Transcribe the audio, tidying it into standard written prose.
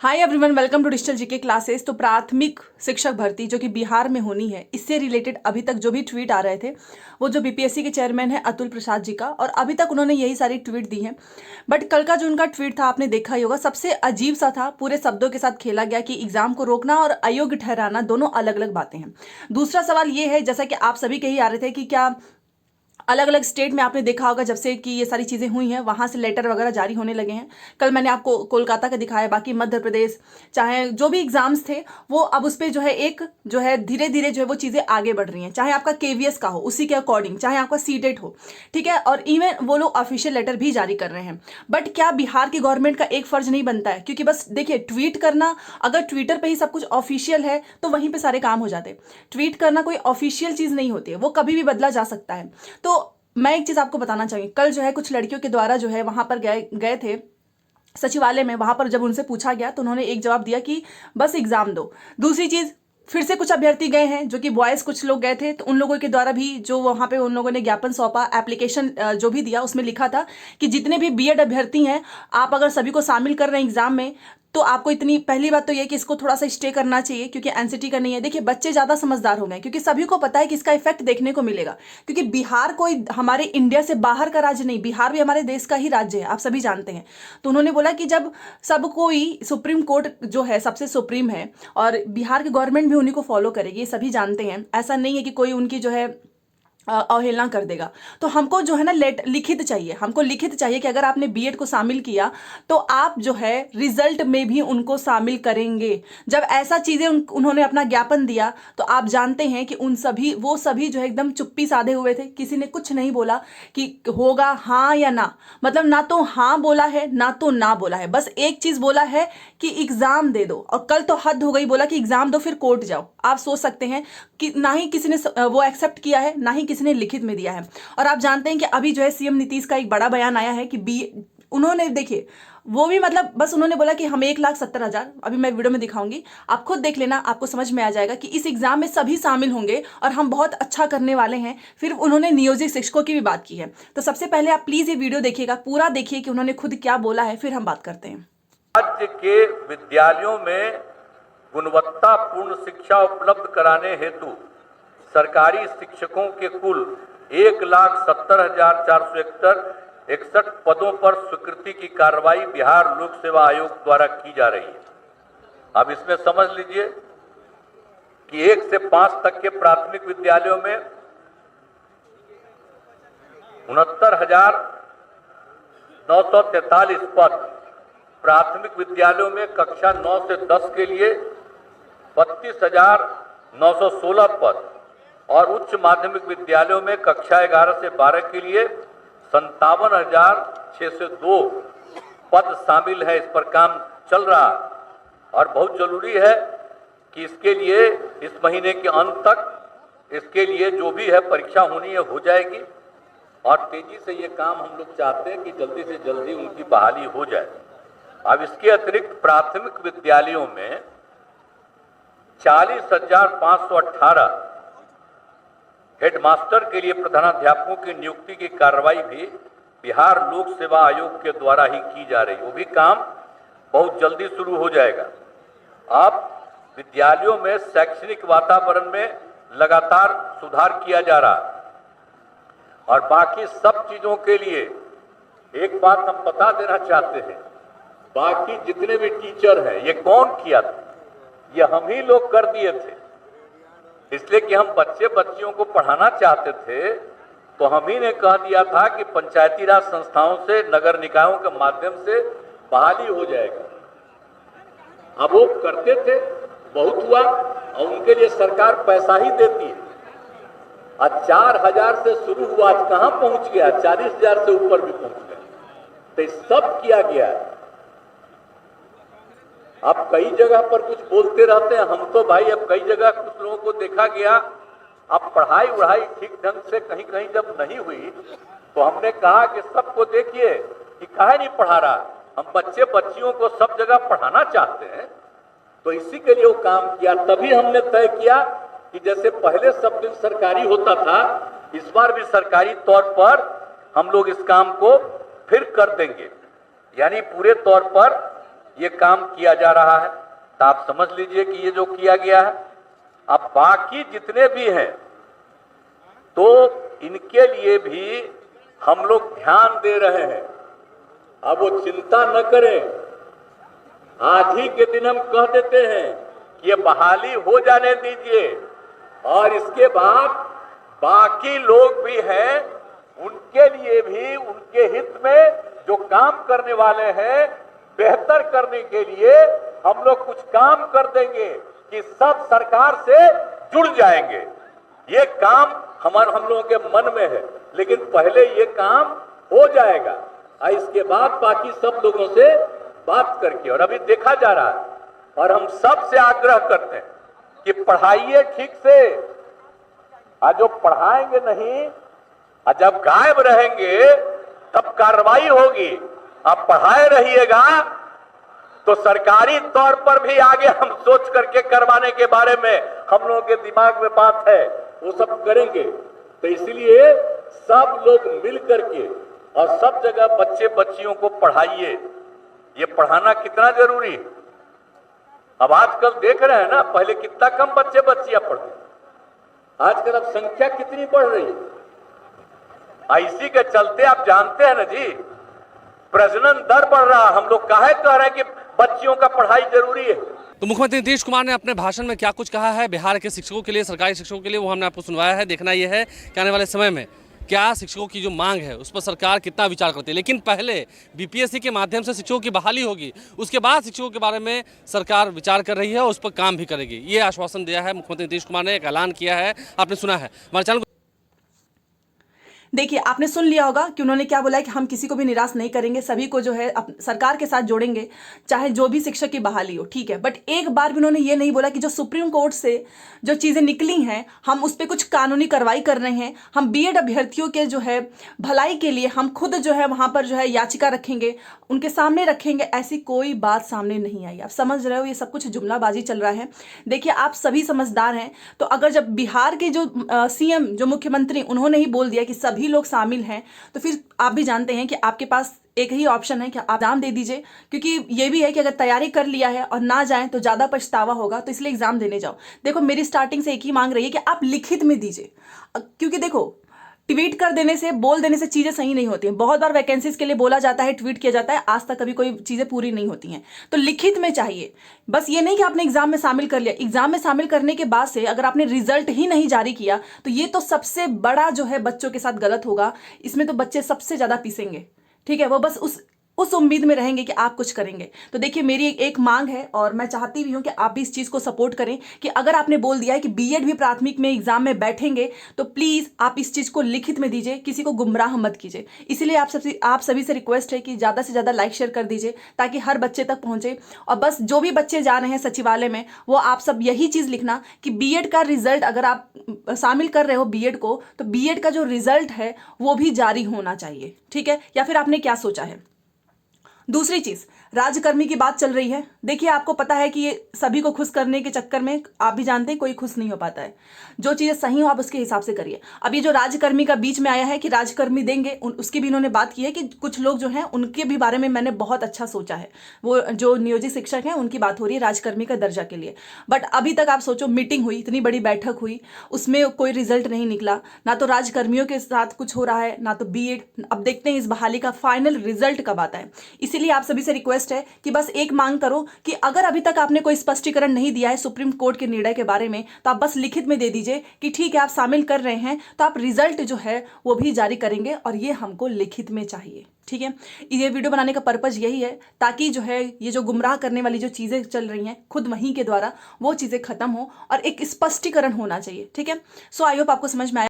Hi everyone, welcome to digital GK classes. तो प्राथमिक शिक्षक भर्ती जो कि बिहार में होनी है, इससे रिलेटेड अभी तक जो भी ट्वीट आ रहे थे वो जो बीपीएससी के चेयरमैन है अतुल प्रसाद जी का, और अभी तक उन्होंने यही सारी ट्वीट दी है। बट कल का जो उनका ट्वीट था आपने देखा ही होगा, सबसे अजीब सा था। पूरे शब्दों के साथ खेला गया कि एग्जाम को रोकना और अयोग्य ठहराना दोनों अलग अलग बातें हैं। दूसरा सवाल ये है, जैसा कि आप सभी कही आ रहे थे कि क्या अलग अलग स्टेट में आपने देखा होगा जब से कि ये सारी चीज़ें हुई हैं वहाँ से लेटर वगैरह जारी होने लगे हैं। कल मैंने आपको कोलकाता का दिखाया, बाकी मध्य प्रदेश चाहे जो भी एग्जाम्स थे वो अब उस पर जो है एक जो है धीरे धीरे जो है वो चीज़ें आगे बढ़ रही हैं। चाहे आपका केवीएस का हो उसी के अकॉर्डिंग, चाहे आपका सीटेट हो, ठीक है, और इवन वो लोग ऑफिशियल लेटर भी जारी कर रहे हैं। बट क्या बिहार की गवर्नमेंट का एक फर्ज नहीं बनता है? क्योंकि बस देखिए, ट्वीट करना, अगर ट्विटर पर ही सब कुछ ऑफिशियल है तो वहीं पर सारे काम हो जाते। ट्वीट करना कोई ऑफिशियल चीज़ नहीं होती है, वो कभी भी बदला जा सकता है। तो मैं एक चीज़ आपको बताना चाहूँगी, कल जो है कुछ लड़कियों के द्वारा जो है वहाँ पर गए थे सचिवालय में। वहाँ पर जब उनसे पूछा गया तो उन्होंने एक जवाब दिया कि बस एग्ज़ाम दो। दूसरी चीज़, फिर से कुछ अभ्यर्थी गए हैं जो कि बॉयज़ कुछ लोग गए थे, तो उन लोगों के द्वारा भी जो वहाँ पे उन लोगों ने ज्ञापन सौंपा, एप्लीकेशन जो भी दिया उसमें लिखा था कि जितने भी बीएड अभ्यर्थी हैं, आप अगर सभी को शामिल कर रहे हैं एग्जाम में तो आपको इतनी, पहली बात तो ये कि इसको थोड़ा सा स्टे करना चाहिए क्योंकि एनसीटी का नहीं है। देखिए, बच्चे ज़्यादा समझदार हो गए क्योंकि सभी को पता है कि इसका इफेक्ट देखने को मिलेगा, क्योंकि बिहार कोई हमारे इंडिया से बाहर का राज्य नहीं, बिहार भी हमारे देश का ही राज्य है, आप सभी जानते हैं। तो उन्होंने बोला कि जब सब कोई, सुप्रीम कोर्ट जो है सबसे सुप्रीम है और बिहार की गवर्नमेंट भी उन्हीं को फॉलो करेगी, ये सभी जानते हैं। ऐसा नहीं है कि कोई उनकी जो है अवहेलना कर देगा। तो हमको जो है ना लिखित चाहिए, हमको लिखित चाहिए कि अगर आपने बीएड को शामिल किया तो आप जो है रिजल्ट में भी उनको शामिल करेंगे। जब ऐसा चीज़ें उन्होंने अपना ज्ञापन दिया तो आप जानते हैं कि वो सभी जो है एकदम चुप्पी साधे हुए थे। किसी ने कुछ नहीं बोला कि होगा हाँ या ना, मतलब ना तो हाँ बोला है ना तो ना बोला है, बस एक चीज़ बोला है कि एग्ज़ाम दे दो। और कल तो हद हो गई, बोला कि एग्ज़ाम दो फिर कोर्ट जाओ। आप सोच सकते हैं कि ना ही किसी ने वो एक्सेप्ट किया है, ना ही किसी ने लिखित में दिया है। और आप जानते हैं कि अभी जो है सीएम नीतीश का एक बड़ा बयान आया है कि उन्होंने, देखिए, वो भी मतलब बस उन्होंने बोला कि हम 1,70,000, अभी मैं वीडियो में दिखाऊंगी, आप खुद देख लेना, आपको समझ में आ जाएगा कि इस एग्जाम में सभी शामिल होंगे और हम बहुत अच्छा करने वाले हैं। फिर उन्होंने नियोजित शिक्षकों की भी बात की है। तो सबसे पहले आप प्लीज ये वीडियो देखिएगा, पूरा देखिए कि उन्होंने खुद क्या बोला है, फिर हम बात करते हैं। राज्य के विद्यालयों में गुणवत्तापूर्ण शिक्षा उपलब्ध कराने हेतु सरकारी शिक्षकों के कुल 1,70,461 पदों पर स्वीकृति की कार्रवाई बिहार लोक सेवा आयोग द्वारा की जा रही है। अब इसमें समझ लीजिए कि 1 से 5 तक के प्राथमिक विद्यालयों में 69,943 पद, प्राथमिक विद्यालयों में कक्षा 9 से 10 के लिए 32,916 पद और उच्च माध्यमिक विद्यालयों में कक्षा 11 से 12 के लिए 57,602 पद शामिल है। इस पर काम चल रहा है और बहुत जरूरी है कि इसके लिए इस महीने के अंत तक इसके लिए जो भी है परीक्षा होनी है हो जाएगी और तेजी से ये काम हम लोग चाहते हैं कि जल्दी से जल्दी उनकी बहाली हो जाए। अब इसके अतिरिक्त प्राथमिक विद्यालयों में 40,518 हेडमास्टर के लिए प्रधानाध्यापकों की नियुक्ति की कार्रवाई भी बिहार लोक सेवा आयोग के द्वारा ही की जा रही है। वो भी काम बहुत जल्दी शुरू हो जाएगा। अब विद्यालयों में शैक्षणिक वातावरण में लगातार सुधार किया जा रहा है और बाकी सब चीजों के लिए एक बात हम बता देना चाहते हैं, बाकी जितने भी टीचर हैं, ये कौन किया था? ये हम ही लोग कर दिए थे, इसलिए कि हम बच्चियों को पढ़ाना चाहते थे तो हम ही ने कह दिया था कि पंचायती राज संस्थाओं से, नगर निकायों के माध्यम से बहाली हो जाएगा। अब वो करते थे, बहुत हुआ और उनके लिए सरकार पैसा ही देती है। आज 4,000 से शुरू हुआ, आज कहां पहुंच गया? 40,000 से ऊपर भी पहुंच गया। तो सब किया गया है। आप कई जगह पर कुछ बोलते रहते हैं, हम तो भाई अब कई जगह कुछ लोगों को देखा गया, अब पढ़ाई वढ़ाई ठीक ढंग से कहीं कहीं जब नहीं हुई तो हमने कहा कि सबको देखिए कि काहे नहीं पढ़ा रहा, हम बच्चियों को सब जगह पढ़ाना चाहते हैं। तो इसी के लिए वो काम किया। तभी हमने तय किया कि जैसे पहले सब दिन सरकारी होता था, इस बार भी सरकारी तौर पर हम लोग इस काम को फिर कर देंगे, यानी पूरे तौर पर ये काम किया जा रहा है। तो आप समझ लीजिए कि ये जो किया गया है, अब बाकी जितने भी हैं तो इनके लिए भी हम लोग ध्यान दे रहे हैं। अब वो चिंता न करें, आज ही के दिन हम कह देते हैं कि ये बहाली हो जाने दीजिए, और इसके बाद बाकी लोग भी हैं, उनके लिए भी उनके हित में जो काम करने वाले हैं, बेहतर करने के लिए हम लोग कुछ काम कर देंगे कि सब सरकार से जुड़ जाएंगे। ये काम हम लोगों के मन में है, लेकिन पहले ये काम हो जाएगा और इसके बाद बाकी सब लोगों से बात करके, और अभी देखा जा रहा है, और हम सब से आग्रह करते हैं कि पढ़ाइए ठीक से। आज जो पढ़ाएंगे नहीं, और जब गायब रहेंगे तब कार्रवाई होगी। आप पढ़ाए रहिएगा तो सरकारी तौर पर भी आगे हम सोच करके करवाने के बारे में हम लोगों के दिमाग में बात है, वो सब करेंगे। तो इसलिए सब लोग मिल करके और सब जगह बच्चे बच्चियों को पढ़ाइए। ये पढ़ाना कितना जरूरी है। अब आजकल देख रहे हैं ना, पहले कितना कम बच्चे बच्चियां पढ़ते, आजकल अब संख्या कितनी बढ़ रही है। इसी के चलते आप जानते हैं ना जी, प्रजनन दर बढ़ रहा। हम लोग काहे कह रहे हैं कि बच्चियों का पढ़ाई जरूरी है। तो मुख्यमंत्री नीतीश कुमार ने अपने भाषण में क्या कुछ कहा है बिहार के शिक्षकों के लिए, सरकारी शिक्षकों के लिए, वो हमने आपको सुनवाया है। देखना यह है कि आने वाले समय में क्या शिक्षकों की जो मांग है उस पर सरकार कितना विचार करती है। लेकिन पहले बीपीएससी के माध्यम से शिक्षकों की बहाली होगी, उसके बाद शिक्षकों के बारे में सरकार विचार कर रही है और उस पर काम भी करेगी। ये आश्वासन दिया है मुख्यमंत्री नीतीश कुमार ने, एक ऐलान किया है, आपने सुना है। हमारे चैनल देखिए, आपने सुन लिया होगा कि उन्होंने क्या बोला है कि हम किसी को भी निराश नहीं करेंगे, सभी को जो है सरकार के साथ जोड़ेंगे, चाहे जो भी शिक्षक की बहाली हो, ठीक है। बट एक बार भी उन्होंने ये नहीं बोला कि जो सुप्रीम कोर्ट से जो चीज़ें निकली हैं हम उस पर कुछ कानूनी कार्रवाई कर रहे हैं, हम बीएड अभ्यर्थियों के जो है भलाई के लिए हम खुद जो है वहाँ पर जो है याचिका रखेंगे, उनके सामने रखेंगे। ऐसी कोई बात सामने नहीं आई। आप समझ रहे हो, ये सब कुछ जुमलाबाजी चल रहा है। देखिए, आप सभी समझदार हैं, तो अगर जब बिहार के जो सीएम, जो मुख्यमंत्री, उन्होंने ही बोल दिया कि सभी लोग शामिल हैं, तो फिर आप भी जानते हैं कि आपके पास एक ही ऑप्शन है कि आप एग्जाम दे दीजिए। क्योंकि ये भी है कि अगर तैयारी कर लिया है और ना जाएं तो ज़्यादा पछतावा होगा, तो इसलिए एग्जाम देने जाओ। देखो, मेरी स्टार्टिंग से एक ही मांग रही है कि आप लिखित में दीजिए, क्योंकि देखो, ट्वीट कर देने से, बोल देने से चीज़ें सही नहीं होती हैं। बहुत बार वैकेंसीज के लिए बोला जाता है, ट्वीट किया जाता है, आज तक कभी कोई चीज़ें पूरी नहीं होती हैं। तो लिखित में चाहिए। बस ये नहीं कि आपने एग्जाम में शामिल कर लिया, एग्जाम में शामिल करने के बाद से अगर आपने रिजल्ट ही नहीं जारी किया तो ये तो सबसे बड़ा जो है बच्चों के साथ गलत होगा। इसमें तो बच्चे सबसे ज़्यादा पीसेंगे, ठीक है। वो बस उस उम्मीद में रहेंगे कि आप कुछ करेंगे। तो देखिए, मेरी एक मांग है और मैं चाहती भी हूँ कि आप भी इस चीज़ को सपोर्ट करें कि अगर आपने बोल दिया है कि बीएड भी प्राथमिक में एग्जाम में बैठेंगे तो प्लीज़ आप इस चीज़ को लिखित में दीजिए, किसी को गुमराह मत कीजिए। इसलिए आप सभी से रिक्वेस्ट है कि ज़्यादा से ज़्यादा लाइक शेयर कर दीजिए ताकि हर बच्चे तक पहुँचे। और बस जो भी बच्चे जा रहे हैं सचिवालय में, वो आप सब यही चीज़ लिखना कि बीएड का रिजल्ट, अगर आप शामिल कर रहे हो बीएड को, तो बीएड का जो रिजल्ट है वो भी जारी होना चाहिए, ठीक है। या फिर आपने क्या सोचा है। दूसरी चीज़, राजकर्मी की बात चल रही है। देखिए, आपको पता है कि ये सभी को खुश करने के चक्कर में आप भी जानते हैं कोई खुश नहीं हो पाता है। जो चीज़ें सही हो आप उसके हिसाब से करिए। अब ये जो राजकर्मी का बीच में आया है कि राजकर्मी देंगे, उसकी भी इन्होंने बात की है कि कुछ लोग जो हैं उनके भी बारे में मैंने बहुत अच्छा सोचा है। वो जो नियोजित शिक्षक हैं उनकी बात हो रही है राजकर्मी का दर्जा के लिए। बट अभी तक आप सोचो, मीटिंग हुई, इतनी बड़ी बैठक हुई, उसमें कोई रिजल्ट नहीं निकला। ना तो राजकर्मियों के साथ कुछ हो रहा है, ना तो बीएड। अब देखते हैं इस बहाली का फाइनल रिजल्ट कब आता है। इसीलिए आप सभी से रिक्वेस्ट है कि बस एक मांग करो कि अगर अभी तक आपने कोई स्पष्टीकरण नहीं दिया है सुप्रीम कोर्ट के निर्णय के बारे में, तो आप बस लिखित में दे दीजिए कि ठीक है, आप शामिल कर रहे हैं, तो आप रिजल्ट जो है वो भी जारी करेंगे, और ये हमको लिखित में चाहिए, ठीक है। ये वीडियो बनाने का पर्पज यही है ताकि जो है ये जो गुमराह करने वाली जो चीज़ें चल रही हैं खुद वहीं के द्वारा, वो चीज़ें खत्म हो और एक स्पष्टीकरण होना चाहिए, ठीक है। सो आई होप आपको समझ में आया।